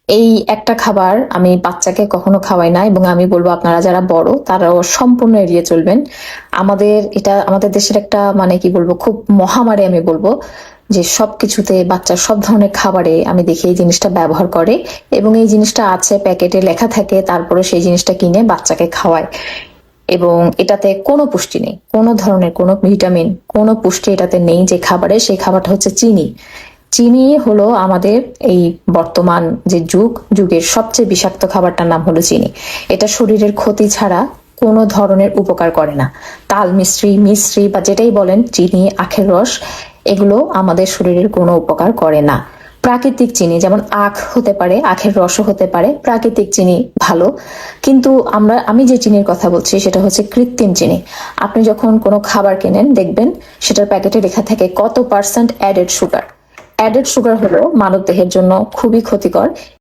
এই একটা খাবার আমি বাচ্চাকে কখনো খাওয়াই না, এবং আমি বলবো আপনারা যারা বড় তারাও সম্পূর্ণ এড়িয়ে চলবেন। এটা আমাদের দেশের একটা, মানে কি বলবো, খুব মহামারী আমি বলবো, যে সবকিছুতে বাচ্চার সব ধরনের খাবারে আমি দেখি এই জিনিসটা ব্যবহার করে, এবং এই জিনিসটা আছে প্যাকেটে লেখা থাকে, তারপরে সেই জিনিসটা কিনে বাচ্চাকে খাওয়ায়। এবং এটাতে কোনো পুষ্টি নেই, কোনো ধরনের কোনো ভিটামিন, কোনো পুষ্টি এটাতে নেই। যে খাবারে, সেই খাবারটা হচ্ছে চিনি। চিনি হলো আমাদের এই বর্তমান যে যুগের সবচেয়ে বিষাক্ত খাবারটার নাম হলো চিনি। এটা শরীরের ক্ষতি ছাড়া কোনো ধরনের উপকার করে না। তাল মিশ্রি মিশ্রি বা যেটাই বলেন, চিনি, আখের রস, এগুলো আমাদের শরীরের কোনো উপকার করে না। প্রাকৃতিক চিনি যেমন আখ হতে পারে, আখের রসও হতে পারে, প্রাকৃতিক চিনি ভালো। কিন্তু আমি যে চিনির কথা বলছি সেটা হচ্ছে কৃত্রিম চিনি। আপনি যখন কোনো খাবার কেনেন, দেখবেন সেটার প্যাকেটে লেখা থাকে কত percent added sugar. Added sugar হলো মানবদেহের জন্য খুবই ক্ষতিকর।